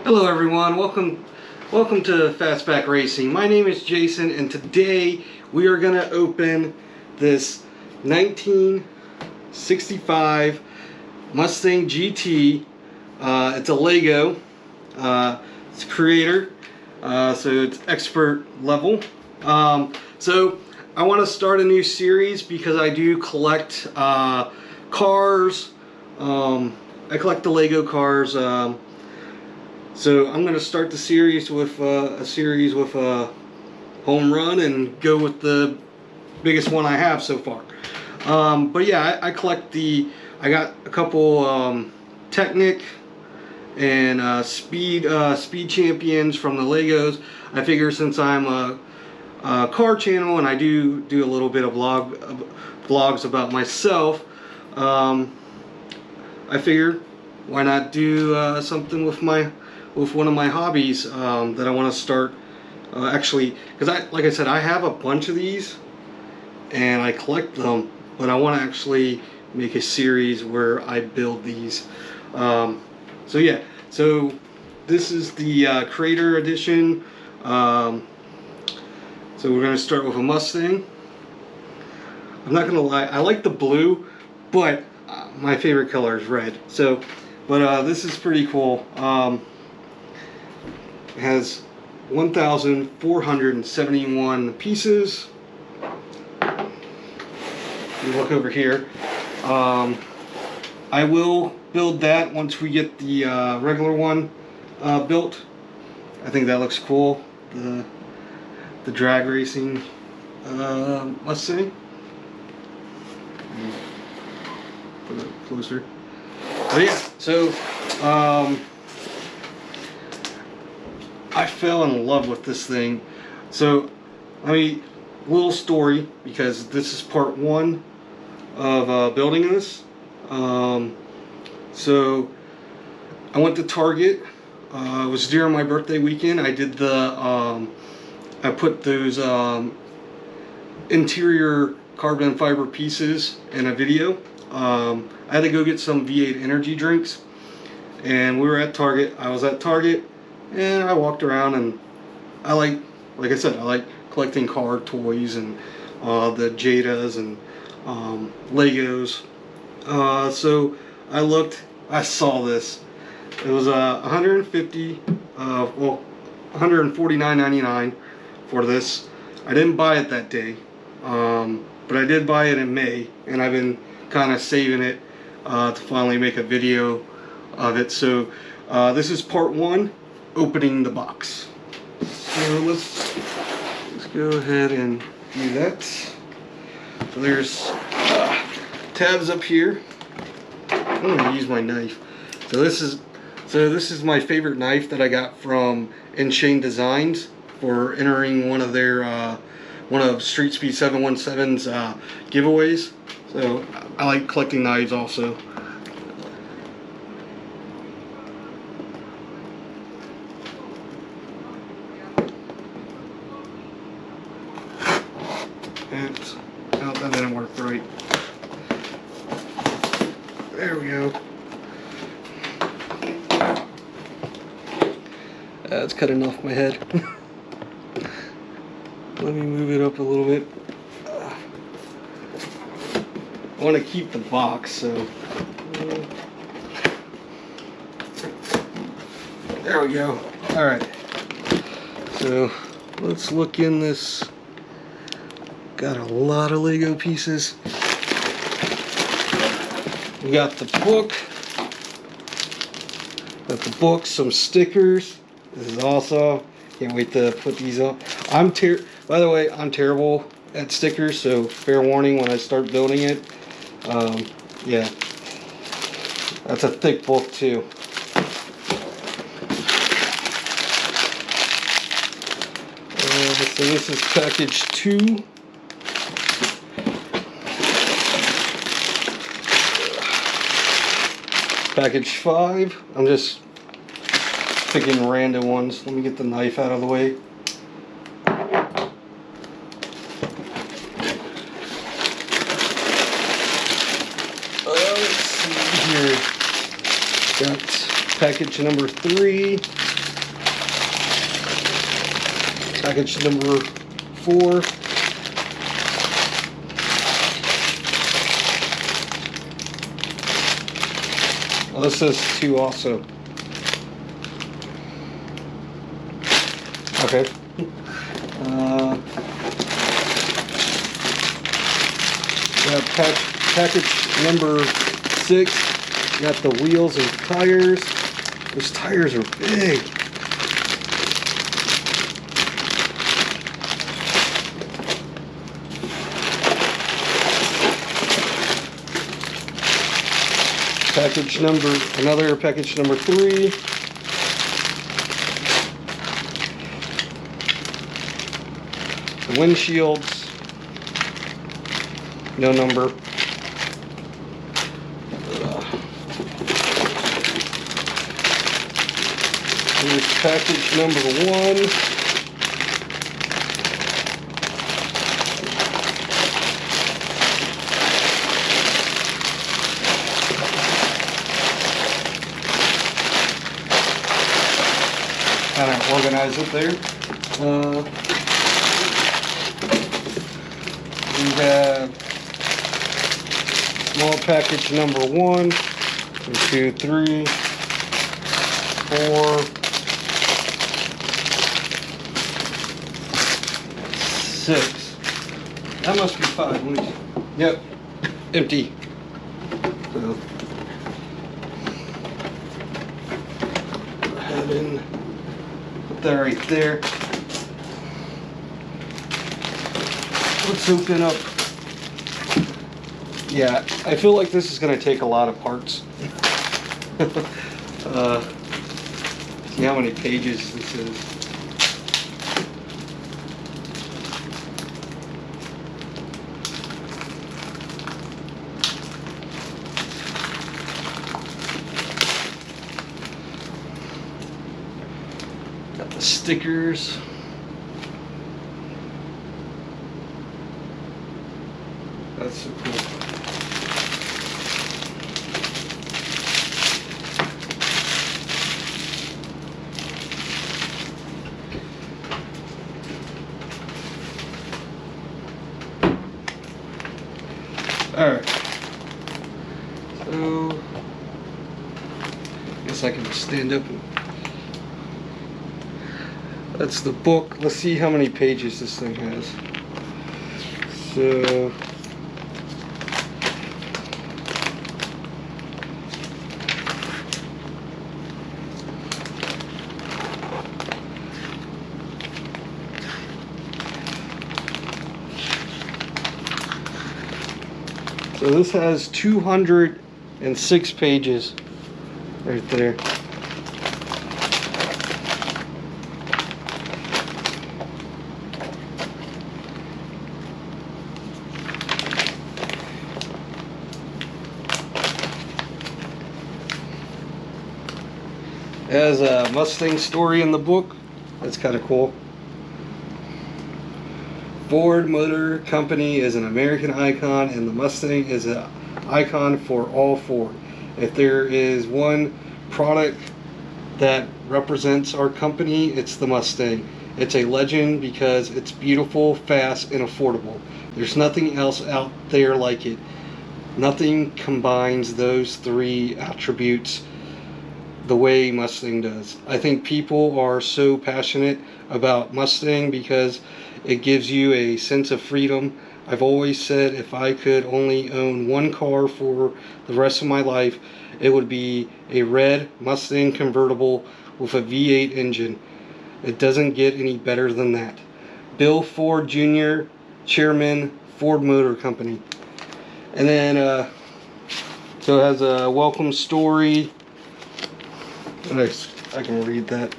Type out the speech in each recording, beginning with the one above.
Hello everyone, welcome to Fastback Racing. My name is Jason and today we are going to open this 1965 Mustang GT. It's a Lego. It's creator, so it's expert level. So I want to start a new series because I do collect cars. I collect the Lego cars. So I'm going to start the series with a home run and go with the biggest one I have so far. But yeah, I collect I got a couple Technic and speed champions from the Legos. I figure since I'm a car channel and I do a little bit of vlogs about myself, I figured why not do something with one of my hobbies that I want to start. Actually, because like I said, I have a bunch of these and I collect them, but I want to actually make a series where I build these. So yeah, so this is the Creator Edition. So we're going to start with a Mustang. I'm not going to lie, I like the blue, but my favorite color is red. So, but this is pretty cool. It has 1,471 pieces. You look over here. I will build that once we get the regular one built. I think that looks cool. The drag racing Mustang. Put it closer. But yeah, so I fell in love with this thing. So, little story, because this is part one of building this. So, I went to Target. It was during my birthday weekend. I did I put those interior carbon fiber pieces in a video. I had to go get some V8 energy drinks, and we were at Target. I was at Target. And I walked around, and I like I said, I like collecting car toys and the Jadas and Legos. So I looked, I saw this. It was $149.99 for this. I didn't buy it that day, but I did buy it in May, and I've been kind of saving it to finally make a video of it. So this is part one. Opening the box. So let's go ahead and do that. So there's tabs up here. I'm going to use my knife. So this is my favorite knife that I got from InShane Designs for entering one of their one of Street Speed 717's giveaways. So I like collecting knives also. Oh, that didn't work right. There we go. That's cutting off my head. Let me move it up a little bit. I want to keep the box, so there we go. Alright, so let's look in this. Got a lot of Lego pieces. We got the book. Got the book, some stickers. This is awesome. Can't wait to put these up. By the way, I'm terrible at stickers, so fair warning when I start building it. Yeah. That's a thick book too. So this is package 2. Package 5. I'm just picking random ones. Let me get the knife out of the way. Let's see here. Got package number 3. package number 4. Well, this says 2 also. Okay. Got package number 6. Got the wheels and tires. Those tires are big. Another package number 3. The windshields, no number. Here's package number 1. Kind of organize it there. We have small package number 1, 2, 3, 4, 6. That must be 5. Yep, empty. So, go ahead and put that right there. Let's open up. Yeah, I feel like this is going to take a lot of parts. See how many pages this is. Got the stickers. That's so cool. Alright. So, I guess I can stand up. That's the book. Let's see how many pages this thing has. So, this has 206 pages right there. It has a Mustang story in the book. That's kind of cool. Ford Motor Company is an American icon, and the Mustang is an icon for all Ford. If there is one product that represents our company, it's the Mustang. It's a legend because it's beautiful, fast, and affordable. There's nothing else out there like it. Nothing combines those 3 attributes the way Mustang does. I think people are so passionate about Mustang because it gives you a sense of freedom. I've always said if I could only own one car for the rest of my life, it would be a red Mustang convertible with a V8 engine. It doesn't get any better than that. Bill Ford Jr., Chairman, Ford Motor Company. And then, so it has a welcome story. I can read that.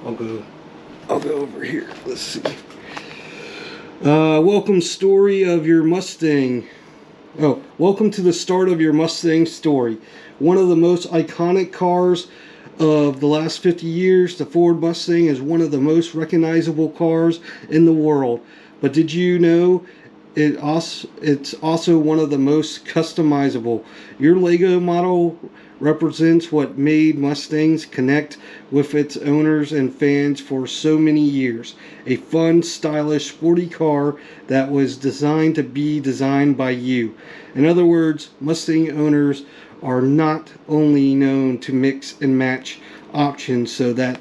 I'll go over here. Let's see. Welcome story of your Mustang. Oh, welcome to the start of your Mustang story. One of the most iconic cars of the last 50 years, the Ford Mustang is one of the most recognizable cars in the world. But did you know it's also one of the most customizable. Your Lego model represents what made Mustangs connect with its owners and fans for so many years. A fun, stylish, sporty car that was designed to be designed by you. In other words, Mustang owners are not only known to mix and match options so that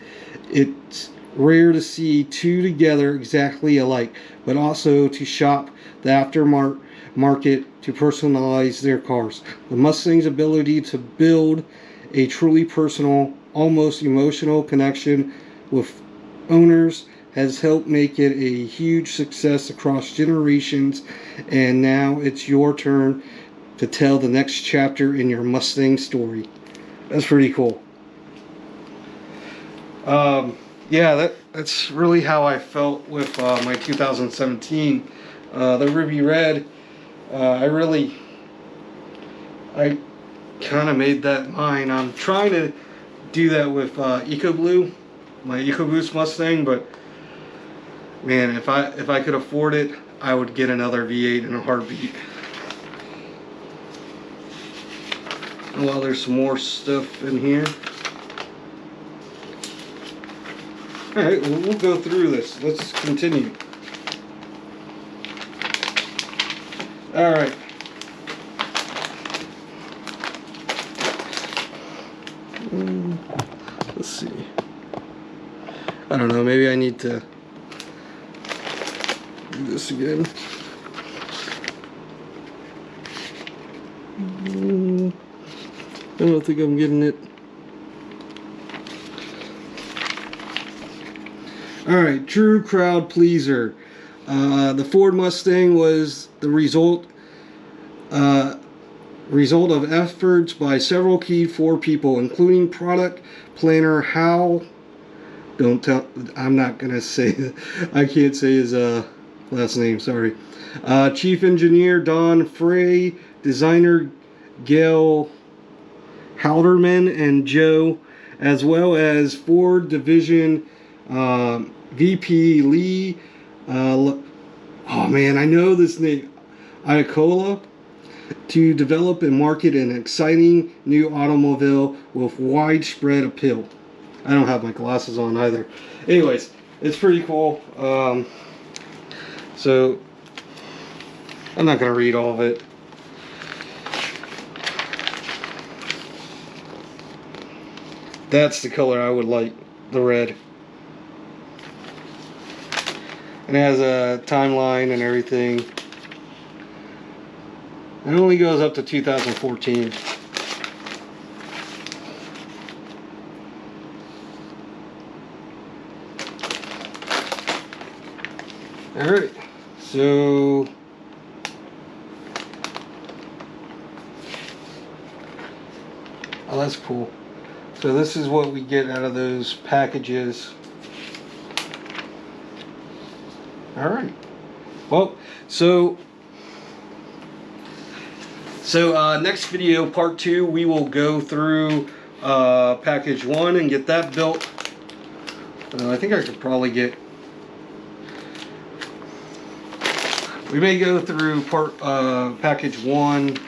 it's rare to see two together exactly alike, but also to shop the aftermarket to personalize their cars. The Mustang's ability to build a truly personal, almost emotional connection with owners has helped make it a huge success across generations, and now it's your turn to tell the next chapter in your Mustang story. That's pretty cool. Yeah, that's really how I felt with my 2017 the Ruby Red. I kind of made that mine. I'm trying to do that with Eco Blue, my EcoBoost Mustang, but man, if I could afford it, I would get another V8 in a heartbeat. Well, there's some more stuff in here. Alright, well, we'll go through this. Let's continue. Alright. Let's see. I don't know, maybe I need to do this again. I don't think I'm getting it. Alright, true crowd pleaser. The Ford Mustang was the result of efforts by several key Ford people, including product planner Hal. I'm not gonna say. I can't say his last name. Sorry. Chief engineer Don Frey, designer Gail Halderman and Joe, as well as Ford division VP Lee. Oh man, I know this name. Iacola, to develop and market an exciting new automobile with widespread appeal. I don't have my glasses on either. Anyways, it's pretty cool. So I'm not going to read all of it. That's the color I would like, the red. And it has a timeline and everything. It only goes up to 2014. Alright, so oh, that's cool. So this is what we get out of those packages. Alright. Well, so next video, part 2, we will go through package 1 and get that built. I think I could probably get... We may go through package 1.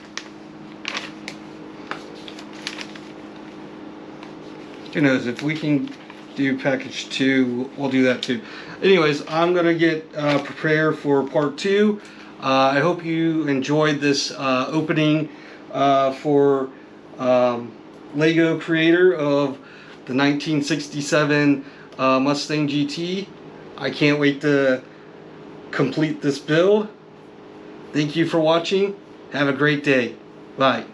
Who knows, if we can do package 2, we'll do that too. Anyways, I'm going to get prepared for part 2. I hope you enjoyed this opening for Lego creator of the 1967 Mustang GT. I can't wait to complete this build. Thank you for watching. Have a great day. Bye.